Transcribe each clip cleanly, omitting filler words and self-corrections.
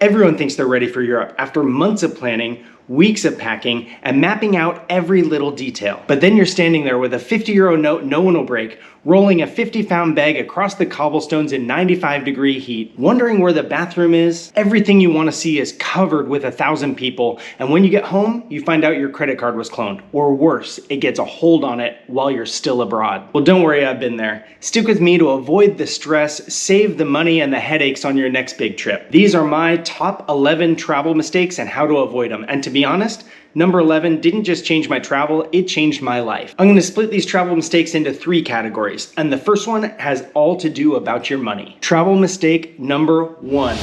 Everyone thinks they're ready for Europe after months of planning, weeks of packing, and mapping out every little detail. But then you're standing there with a 50 euro note no one will break, rolling a 50-pound bag across the cobblestones in 95-degree heat, wondering where the bathroom is. Everything you want to see is covered with 1,000 people, and when you get home, you find out your credit card was cloned. Or worse, it gets a hold on it while you're still abroad. Well, don't worry, I've been there. Stick with me to avoid the stress, save the money and the headaches on your next big trip. These are my top 11 travel mistakes and how to avoid them. And to be honest, number 11 didn't just change my travel, it changed my life. I'm gonna split these travel mistakes into 3 categories, and the first one has all to do about your money. Travel mistake number 1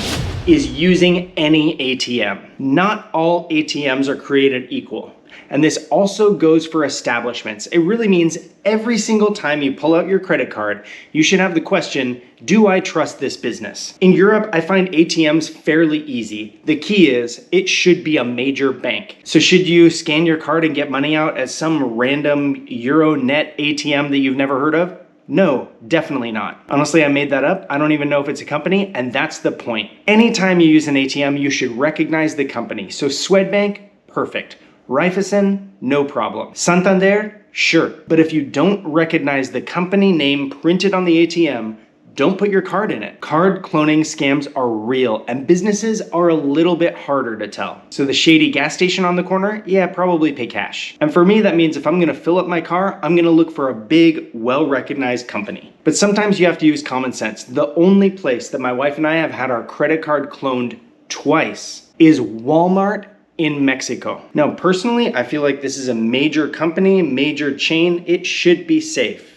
is using any ATM. Not all ATMs are created equal. And this also goes for establishments. It really means every single time you pull out your credit card, you should have the question, do I trust this business? In Europe, I find ATMs fairly easy. The key is it should be a major bank. So should you scan your card and get money out at some random Euronet ATM that you've never heard of? No, definitely not. Honestly, I made that up. I don't even know if it's a company, and that's the point. Anytime you use an ATM, you should recognize the company. So Swedbank, perfect. Raiffeisen, no problem. Santander, sure. But if you don't recognize the company name printed on the ATM, don't put your card in it. Card cloning scams are real, and businesses are a little bit harder to tell. So the shady gas station on the corner, yeah, probably pay cash. And for me, that means if I'm gonna fill up my car, I'm gonna look for a big, well-recognized company. But sometimes you have to use common sense. The only place that my wife and I have had our credit card cloned twice is Walmart in Mexico. Now, personally, I feel like this is a major company, major chain. It should be safe.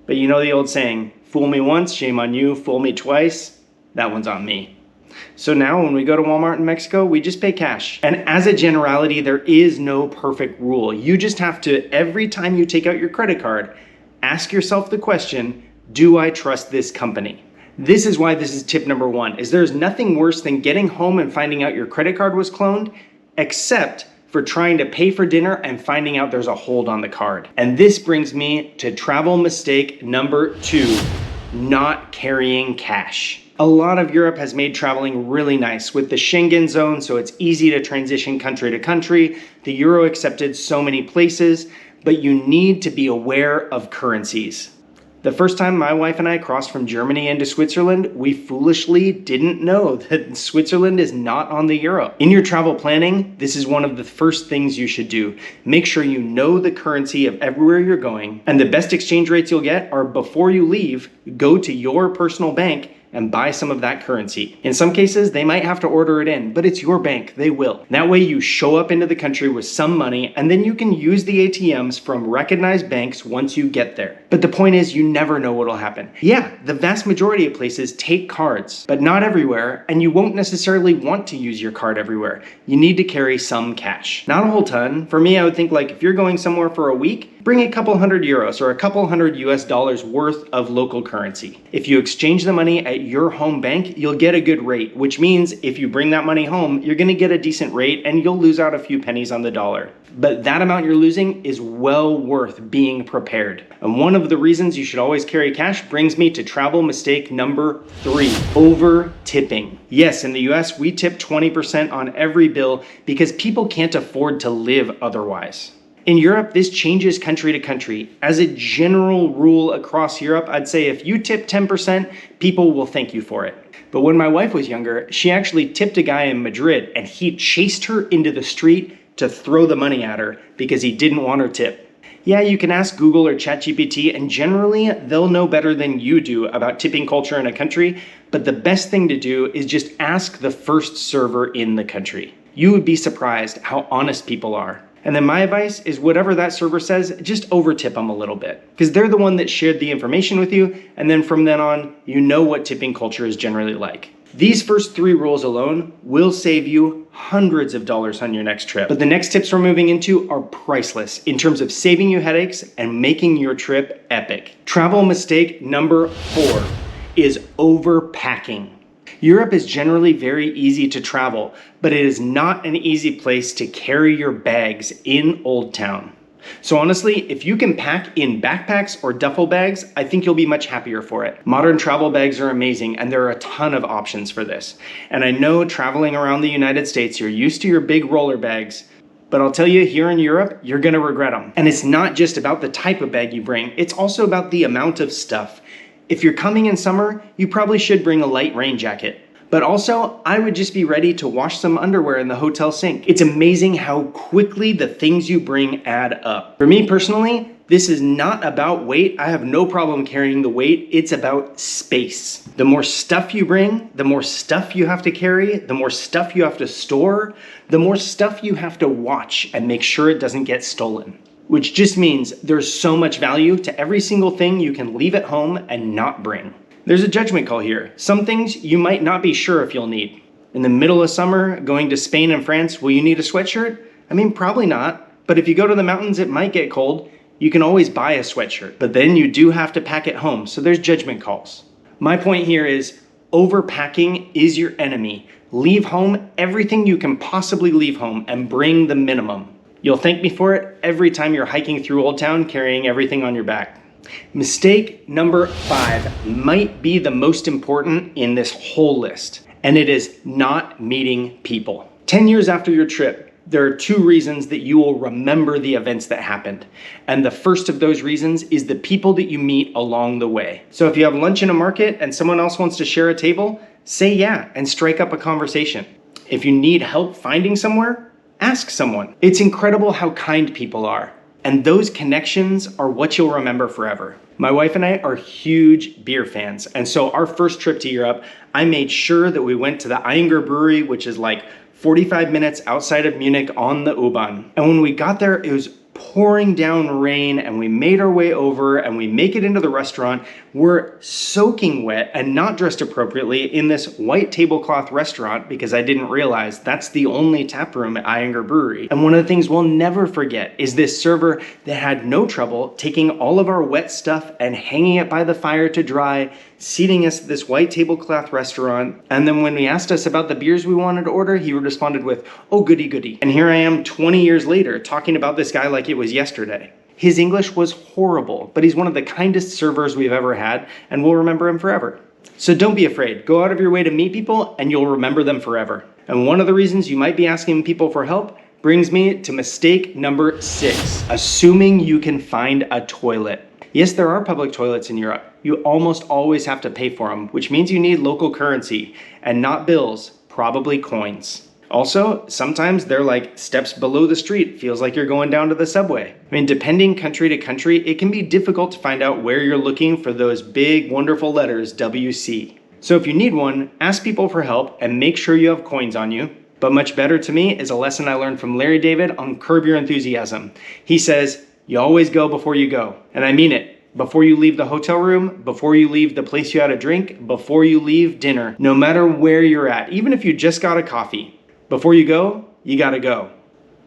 But you know the old saying, fool me once, shame on you, fool me twice, that one's on me. So now when we go to Walmart in Mexico, we just pay cash. And as a generality, there is no perfect rule. You just have to, every time you take out your credit card, ask yourself the question, do I trust this company? This is why this is tip number 1, is there's nothing worse than getting home and finding out your credit card was cloned, except for trying to pay for dinner and finding out there's a hold on the card. And this brings me to travel mistake number 2, not carrying cash. A lot of Europe has made traveling really nice with the Schengen zone, so it's easy to transition country to country. The euro accepted so many places, but you need to be aware of currencies. The first time my wife and I crossed from Germany into Switzerland, we foolishly didn't know that Switzerland is not on the euro. In your travel planning, this is one of the first things you should do. Make sure you know the currency of everywhere you're going, and the best exchange rates you'll get are before you leave, go to your personal bank and buy some of that currency. In some cases, they might have to order it in, but it's your bank, they will. That way you show up into the country with some money, and then you can use the ATMs from recognized banks once you get there. But the point is, you never know what'll happen. Yeah, the vast majority of places take cards, but not everywhere, and you won't necessarily want to use your card everywhere. You need to carry some cash. Not a whole ton. For me, I would think like if you're going somewhere for a week, bring a couple hundred euros or a couple hundred US dollars worth of local currency. If you exchange the money at your home bank, you'll get a good rate, which means if you bring that money home, you're gonna get a decent rate and you'll lose out a few pennies on the dollar. But that amount you're losing is well worth being prepared. And one of the reasons you should always carry cash brings me to travel mistake number 3, over tipping. Yes, in the US, we tip 20% on every bill because people can't afford to live otherwise. In Europe, this changes country to country. As a general rule across Europe, I'd say if you tip 10%, people will thank you for it. But when my wife was younger, she actually tipped a guy in Madrid and he chased her into the street to throw the money at her because he didn't want her tip. Yeah, you can ask Google or ChatGPT, and generally they'll know better than you do about tipping culture in a country, but the best thing to do is just ask the first server in the country. You would be surprised how honest people are. And then my advice is whatever that server says, just overtip them a little bit because they're the one that shared the information with you. And then from then on, you know what tipping culture is generally like. These first 3 rules alone will save you hundreds of dollars on your next trip. But the next tips we're moving into are priceless in terms of saving you headaches and making your trip epic. Travel mistake number 4 is overpacking. Europe is generally very easy to travel, but it is not an easy place to carry your bags in Old Town. So honestly, if you can pack in backpacks or duffel bags, I think you'll be much happier for it. Modern travel bags are amazing, and there are a ton of options for this. And I know traveling around the United States, you're used to your big roller bags, but I'll tell you, here in Europe, you're gonna regret them. And it's not just about the type of bag you bring, it's also about the amount of stuff. If you're coming in summer, you probably should bring a light rain jacket. But also, I would just be ready to wash some underwear in the hotel sink. It's amazing how quickly the things you bring add up. For me personally, this is not about weight. I have no problem carrying the weight. It's about space. The more stuff you bring, the more stuff you have to carry, the more stuff you have to store, the more stuff you have to watch and make sure it doesn't get stolen. Which just means there's so much value to every single thing you can leave at home and not bring. There's a judgment call here. Some things you might not be sure if you'll need. In the middle of summer, going to Spain and France, will you need a sweatshirt? I mean, probably not. But if you go to the mountains, it might get cold. You can always buy a sweatshirt. But then you do have to pack at home, so there's judgment calls. My point here is overpacking is your enemy. Leave home everything you can possibly leave home and bring the minimum. You'll thank me for it every time you're hiking through Old Town carrying everything on your back. Mistake number 5 might be the most important in this whole list, and it is not meeting people. 10 years after your trip, there are 2 reasons that you will remember the events that happened. And the first of those reasons is the people that you meet along the way. So if you have lunch in a market and someone else wants to share a table, say yeah and strike up a conversation. If you need help finding somewhere, ask someone. It's incredible how kind people are. And those connections are what you'll remember forever. My wife and I are huge beer fans. And so our first trip to Europe, I made sure that we went to the Einger Brewery, which is like 45 minutes outside of Munich on the U-Bahn. And when we got there, it was pouring down rain and we made our way over and we make it into the restaurant. We're soaking wet and not dressed appropriately in this white tablecloth restaurant because I didn't realize that's the only tap room at Einger Brewery. And one of the things we'll never forget is this server that had no trouble taking all of our wet stuff and hanging it by the fire to dry, seating us at this white tablecloth restaurant. And then when he asked us about the beers we wanted to order, he responded with, "Oh, goody, goody." And here I am 20 years later talking about this guy like it was yesterday. His English was horrible, but he's one of the kindest servers we've ever had, and we'll remember him forever. So don't be afraid. Go out of your way to meet people, and you'll remember them forever. And one of the reasons you might be asking people for help brings me to mistake number 6, assuming you can find a toilet. Yes, there are public toilets in Europe. You almost always have to pay for them, which means you need local currency, and not bills, probably coins. Also, sometimes they're like steps below the street. Feels like you're going down to the subway. I mean, depending country to country, it can be difficult to find out where you're looking for those big, wonderful letters, WC. So if you need one, ask people for help and make sure you have coins on you. But much better to me is a lesson I learned from Larry David on Curb Your Enthusiasm. He says, you always go before you go. And I mean it. Before you leave the hotel room, before you leave the place you had a drink, before you leave dinner, no matter where you're at, even if you just got a coffee, before you go, you gotta go.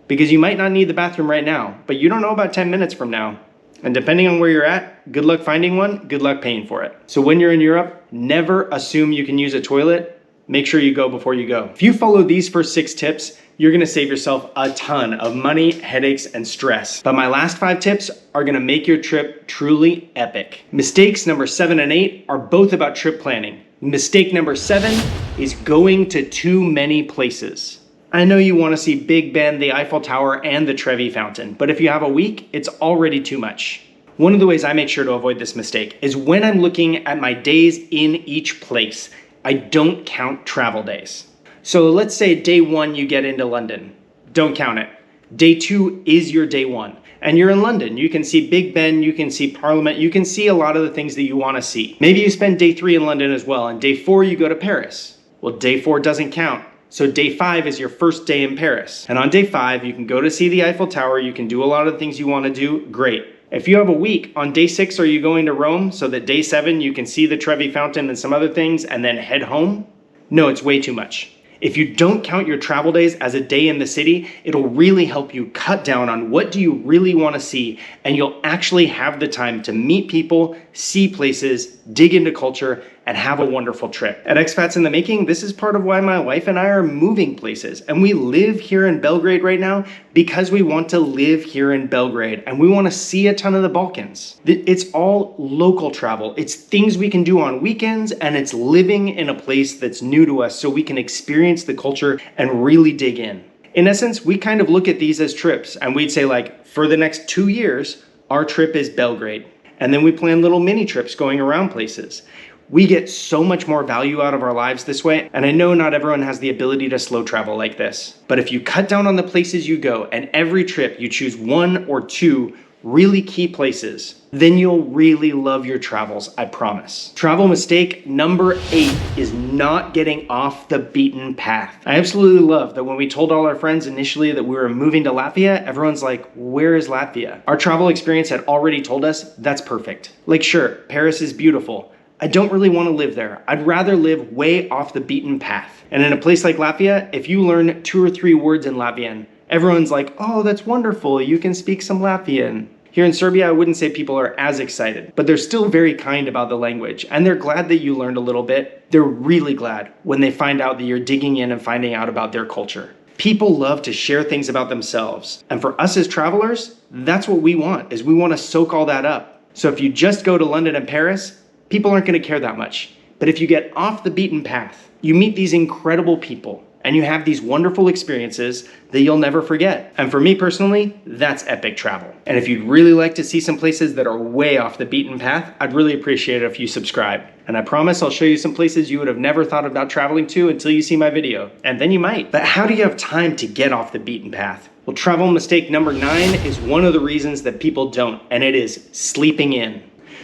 Because you might not need the bathroom right now, but you don't know about 10 minutes from now. And depending on where you're at, good luck finding one, good luck paying for it. So when you're in Europe, never assume you can use a toilet. Make sure you go before you go. If you follow these first 6 tips, you're gonna save yourself a ton of money, headaches, and stress. But my last 5 tips are gonna make your trip truly epic. Mistakes number 7 and 8 are both about trip planning. Mistake number 7 is going to too many places. I know you want to see Big Ben, the Eiffel Tower, and the Trevi Fountain, but if you have a week, it's already too much. One of the ways I make sure to avoid this mistake is when I'm looking at my days in each place, I don't count travel days. So let's say day 1 you get into London. Don't count it. Day 2 is your day 1. And you're in London. You can see Big Ben, you can see Parliament, you can see a lot of the things that you want to see. Maybe you spend day 3 in London as well, and day 4 you go to Paris. Well, day 4 doesn't count. So day 5 is your first day in Paris. And on day 5, you can go to see the Eiffel Tower, you can do a lot of the things you want to do, great. If you have a week, on day 6, are you going to Rome so that day 7 you can see the Trevi Fountain and some other things and then head home? No, it's way too much. If you don't count your travel days as a day in the city, it'll really help you cut down on what do you really want to see, and you'll actually have the time to meet people, see places, dig into culture, and have a wonderful trip. At Expats in the Making, this is part of why my wife and I are moving places. And we live here in Belgrade right now because we want to live here in Belgrade and we want to see a ton of the Balkans. It's all local travel. It's things we can do on weekends, and it's living in a place that's new to us so we can experience the culture and really dig in. In essence, we kind of look at these as trips, and we'd say, like, for the next 2 years, our trip is Belgrade. And then we plan little mini trips going around places. We get so much more value out of our lives this way, and I know not everyone has the ability to slow travel like this. But if you cut down on the places you go, and every trip you choose 1 or 2 really key places, then you'll really love your travels, I promise. Travel mistake number 8 is not getting off the beaten path. I absolutely love that when we told all our friends initially that we were moving to Latvia, everyone's like, where is Latvia? Our travel experience had already told us that's perfect. Like, sure, Paris is beautiful. I don't really want to live there. I'd rather live way off the beaten path. And in a place like Latvia, if you learn 2 or 3 words in Latvian, everyone's like, oh, that's wonderful, you can speak some Latvian. Here in Serbia, I wouldn't say people are as excited, but they're still very kind about the language, and they're glad that you learned a little bit. They're really glad when they find out that you're digging in and finding out about their culture. People love to share things about themselves, and for us as travelers, that's what we want, is we want to soak all that up. So if you just go to London and Paris, people aren't going to care that much. But if you get off the beaten path, you meet these incredible people, and you have these wonderful experiences that you'll never forget. And for me personally, that's epic travel. And if you'd really like to see some places that are way off the beaten path, I'd really appreciate it if you subscribe. And I promise I'll show you some places you would have never thought about traveling to until you see my video. And then you might. But how do you have time to get off the beaten path? Well, travel mistake number 9 is one of the reasons that people don't, and it is sleeping in.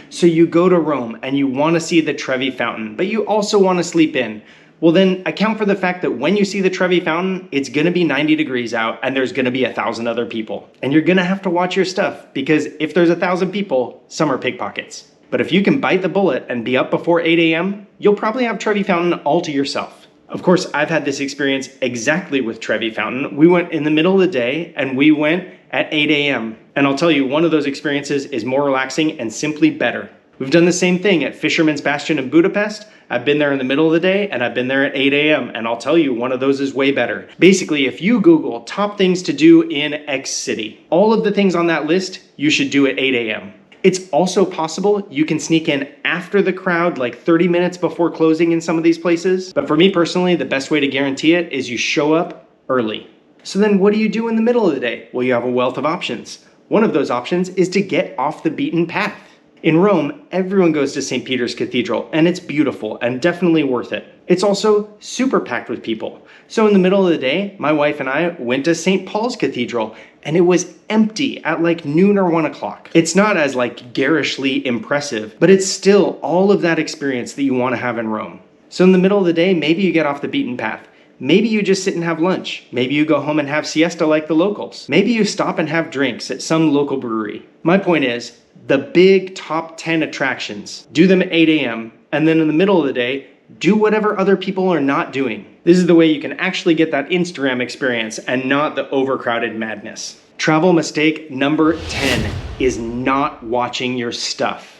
So you go to Rome and you want to see the Trevi Fountain, but you also want to sleep in. Well, then account for the fact that when you see the Trevi Fountain, it's going to be 90 degrees out and there's going to be 1,000 other people. And you're going to have to watch your stuff because if there's 1,000 people, some are pickpockets. But if you can bite the bullet and be up before 8 a.m., you'll probably have Trevi Fountain all to yourself. Of course, I've had this experience exactly with Trevi Fountain. We went in the middle of the day and we went at 8 a.m. And I'll tell you, one of those experiences is more relaxing and simply better. We've done the same thing at Fisherman's Bastion in Budapest. I've been there in the middle of the day and I've been there at 8 a.m. and I'll tell you, one of those is way better. Basically, if you Google top things to do in X city, all of the things on that list, you should do at 8 a.m. It's also possible you can sneak in after the crowd, like 30 minutes before closing in some of these places. But for me personally, the best way to guarantee it is you show up early. So then what do you do in the middle of the day? Well, you have a wealth of options. One of those options is to get off the beaten path. In Rome, everyone goes to St. Peter's Cathedral, and it's beautiful and definitely worth it. It's also super packed with people. So in the middle of the day, my wife and I went to St. Paul's Cathedral, and it was empty at like noon or 1 o'clock. It's not as like garishly impressive, but it's still all of that experience that you want to have in Rome. So in the middle of the day, maybe you get off the beaten path. Maybe you just sit and have lunch. Maybe you go home and have siesta like the locals. Maybe you stop and have drinks at some local brewery. My point is, the big top 10 attractions, do them at 8 a.m. and then in the middle of the day, do whatever other people are not doing. This is the way you can actually get that Instagram experience and not the overcrowded madness. Travel mistake number 10 is not watching your stuff.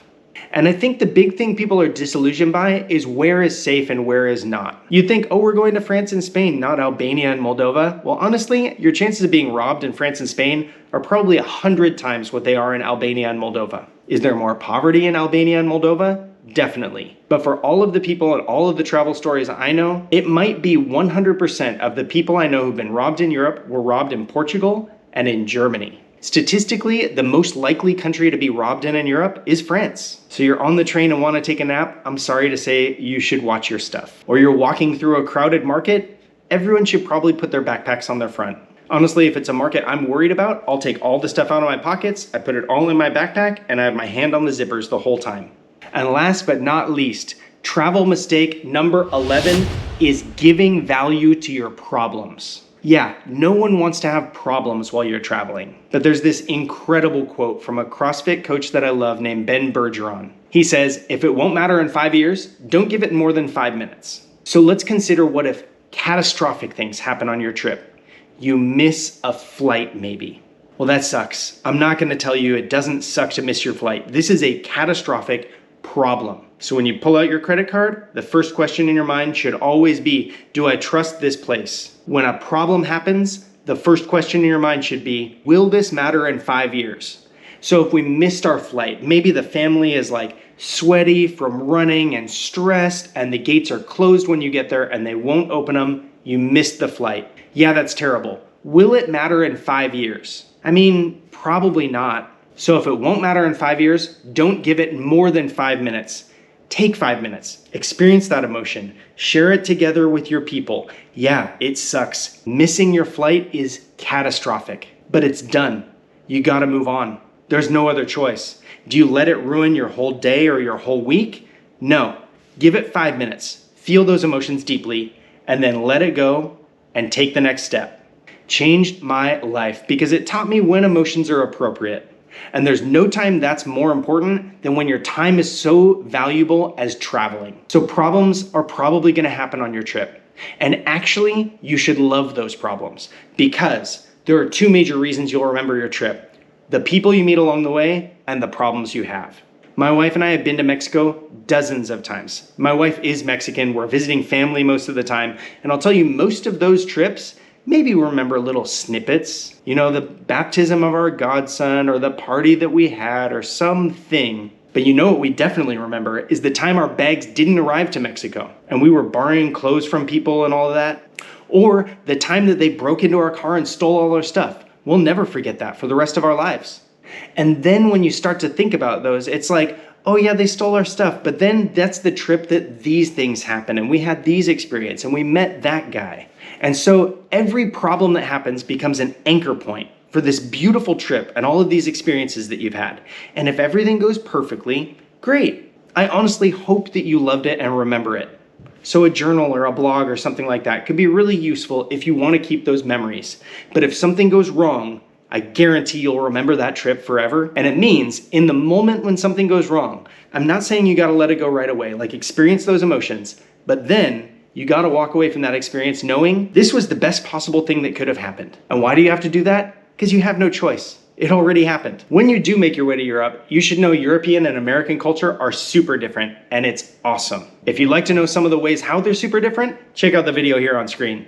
And I think the big thing people are disillusioned by is where is safe and where is not. You'd think, oh, we're going to France and Spain, not Albania and Moldova. Well, honestly, your chances of being robbed in France and Spain are probably 100 times what they are in Albania and Moldova. Is there more poverty in Albania and Moldova? Definitely. But for all of the people and all of the travel stories I know, it might be 100% of the people I know who've been robbed in Europe were robbed in Portugal and in Germany. Statistically, the most likely country to be robbed in Europe is France. So you're on the train and want to take a nap, I'm sorry to say you should watch your stuff. Or you're walking through a crowded market, everyone should probably put their backpacks on their front. Honestly, if it's a market I'm worried about, I'll take all the stuff out of my pockets, I put it all in my backpack, and I have my hand on the zippers the whole time. And last but not least, travel mistake number 11 is giving value to your problems. Yeah, no one wants to have problems while you're traveling. But there's this incredible quote from a CrossFit coach that I love named Ben Bergeron. He says, if it won't matter in 5 years, don't give it more than 5 minutes. So let's consider what if catastrophic things happen on your trip. You miss a flight maybe. Well, that sucks. I'm not going to tell you it doesn't suck to miss your flight. This is a catastrophic problem. So when you pull out your credit card, the first question in your mind should always be, do I trust this place? When a problem happens, the first question in your mind should be, will this matter in 5 years? So if we missed our flight, maybe the family is like sweaty from running and stressed, and the gates are closed when you get there and they won't open them, you missed the flight. Yeah, that's terrible. Will it matter in 5 years? I mean, probably not. So if it won't matter in 5 years, don't give it more than 5 minutes. Take 5 minutes, experience that emotion, share it together with your people. Yeah, it sucks. Missing your flight is catastrophic, but it's done. You gotta move on. There's no other choice. Do you let it ruin your whole day or your whole week? No. Give it 5 minutes, feel those emotions deeply, and then let it go and take the next step. Changed my life because it taught me when emotions are appropriate. And there's no time that's more important than when your time is so valuable as traveling. So problems are probably gonna happen on your trip. And actually, you should love those problems because there are 2 major reasons you'll remember your trip: the people you meet along the way and the problems you have. My wife and I have been to Mexico dozens of times. My wife is Mexican, we're visiting family most of the time, and I'll tell you, most of those trips, maybe we remember little snippets, you know, the baptism of our godson or the party that we had or something. But you know what we definitely remember is the time our bags didn't arrive to Mexico and we were borrowing clothes from people and all of that. Or the time that they broke into our car and stole all our stuff. We'll never forget that for the rest of our lives. And then when you start to think about those, it's like, oh yeah, they stole our stuff, but then that's the trip that these things happened and we had these experiences and we met that guy. And so every problem that happens becomes an anchor point for this beautiful trip and all of these experiences that you've had. And if everything goes perfectly, great. I honestly hope that you loved it and remember it. So a journal or a blog or something like that could be really useful if you want to keep those memories. But if something goes wrong, I guarantee you'll remember that trip forever. And it means in the moment when something goes wrong, I'm not saying you got to let it go right away, like experience those emotions, but then you got to walk away from that experience knowing this was the best possible thing that could have happened. And why do you have to do that? Because you have no choice. It already happened. When you do make your way to Europe, you should know European and American culture are super different, and it's awesome. If you'd like to know some of the ways how they're super different, check out the video here on screen.